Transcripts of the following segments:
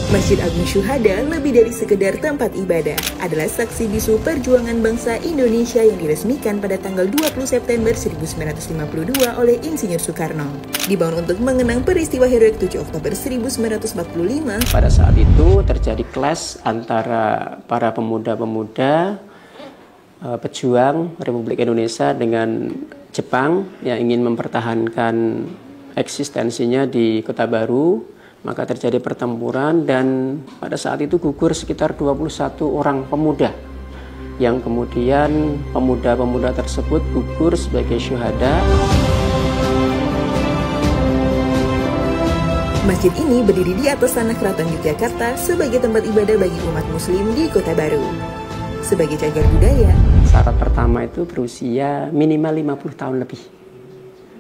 Masjid Agung Syuhada lebih dari sekedar tempat ibadah, adalah saksi bisu perjuangan bangsa Indonesia yang diresmikan pada tanggal 20 September 1952 oleh Insinyur Soekarno. Dibangun untuk mengenang peristiwa heroik 7 Oktober 1945. Pada saat itu terjadi clash antara para pemuda-pemuda pejuang Republik Indonesia dengan Jepang yang ingin mempertahankan eksistensinya di Kota Baru. Maka terjadi pertempuran dan pada saat itu gugur sekitar 21 orang pemuda, yang kemudian pemuda-pemuda tersebut gugur sebagai syuhada. Masjid ini berdiri di atas tanah Keraton Yogyakarta sebagai tempat ibadah bagi umat muslim di Kota Baru. Sebagai cagar budaya, Syarat pertama itu berusia minimal 50 tahun lebih.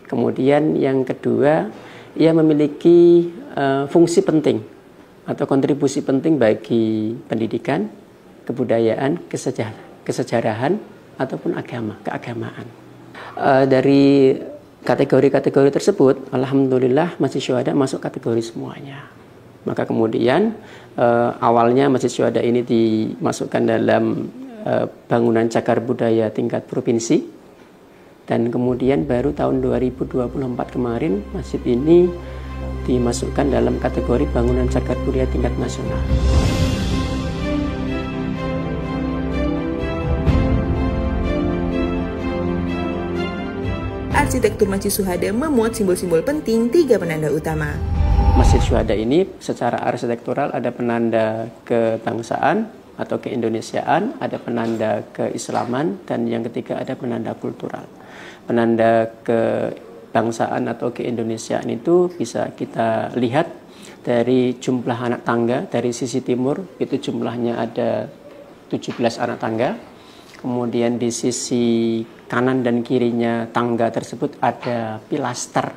Kemudian yang kedua, ia memiliki fungsi penting atau kontribusi penting bagi pendidikan, kebudayaan, kesejarahan, ataupun keagamaan. Dari kategori-kategori tersebut, alhamdulillah Masjid Syuhada masuk kategori semuanya. Maka kemudian awalnya Masjid Syuhada ini dimasukkan dalam bangunan cagar budaya tingkat provinsi, dan kemudian baru tahun 2024 kemarin masjid ini dimasukkan dalam kategori bangunan cagar budaya tingkat nasional. Arsitektur Masjid Syuhada memuat simbol-simbol penting 3 penanda utama. Masjid Syuhada ini secara arsitektural ada penanda kebangsaan atau keindonesiaan, ada penanda keislaman, dan yang ketiga ada penanda kultural. Penanda kebangsaan atau keindonesiaan itu bisa kita lihat dari jumlah anak tangga. Dari sisi timur itu jumlahnya ada 17 anak tangga. Kemudian di sisi kanan dan kirinya tangga tersebut ada pilaster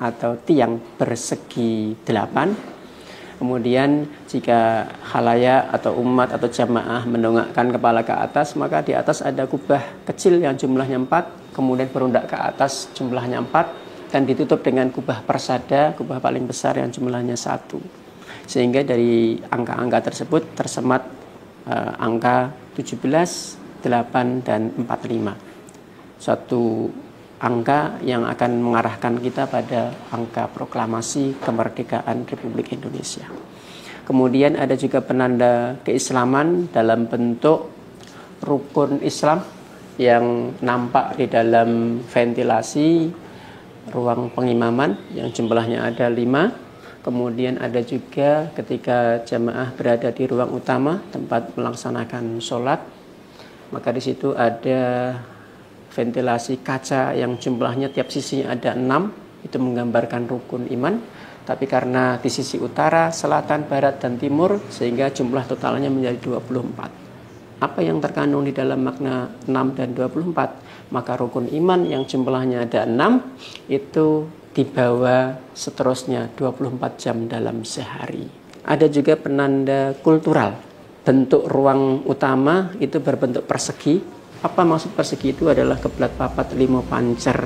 atau tiang bersegi 8. Kemudian jika khalayak atau umat atau jamaah mendongakkan kepala ke atas, maka di atas ada kubah kecil yang jumlahnya 4, kemudian berundak ke atas jumlahnya 4, dan ditutup dengan kubah persada, kubah paling besar yang jumlahnya 1. Sehingga dari angka-angka tersebut tersemat angka 17, 8, dan 45. Suatu angka yang akan mengarahkan kita pada angka proklamasi kemerdekaan Republik Indonesia. Kemudian ada juga penanda keislaman dalam bentuk rukun Islam yang nampak di dalam ventilasi ruang pengimaman yang jumlahnya ada 5. Kemudian ada juga ketika jamaah berada di ruang utama tempat melaksanakan sholat, maka di situ ada ventilasi kaca yang jumlahnya tiap sisinya ada 6, itu menggambarkan rukun iman. Tapi karena di sisi utara, selatan, barat, dan timur, sehingga jumlah totalnya menjadi 24. Apa yang terkandung di dalam makna 6 dan 24? Maka rukun iman yang jumlahnya ada 6, itu dibawa seterusnya 24 jam dalam sehari. Ada juga penanda kultural. Bentuk ruang utama itu berbentuk persegi. Apa maksud persegi itu? Adalah keblat papat 5 pancer,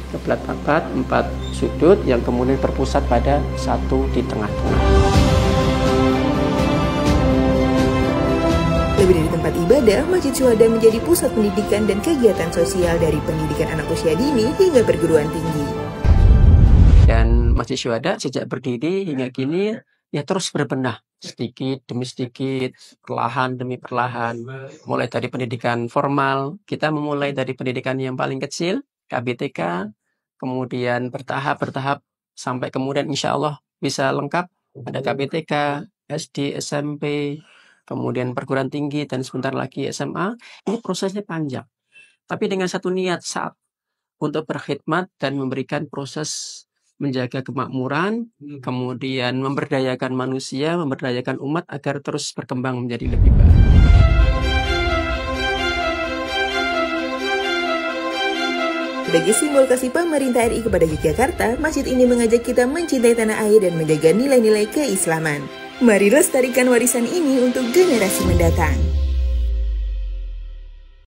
keblat papat 4 sudut yang kemudian berpusat pada 1 di tengah-tengah. Lebih dari tempat ibadah, Masjid Syuhada menjadi pusat pendidikan dan kegiatan sosial dari pendidikan anak usia dini hingga perguruan tinggi. Dan Masjid Syuhada sejak berdiri hingga kini ya terus berbenah sedikit demi sedikit, perlahan demi perlahan. Mulai dari pendidikan formal, kita memulai dari pendidikan yang paling kecil, KBTK, kemudian bertahap sampai kemudian insya Allah bisa lengkap. Ada KBTK, SD, SMP, kemudian perguruan tinggi, dan sebentar lagi SMA. Ini prosesnya panjang. Tapi dengan satu niat saat untuk berkhidmat dan memberikan proses menjaga kemakmuran, kemudian memberdayakan manusia, memberdayakan umat agar terus berkembang menjadi lebih baik. Sebagai simbol kasih pemerintah RI kepada Yogyakarta, masjid ini mengajak kita mencintai tanah air dan menjaga nilai-nilai keislaman. Mari lestarikan warisan ini untuk generasi mendatang.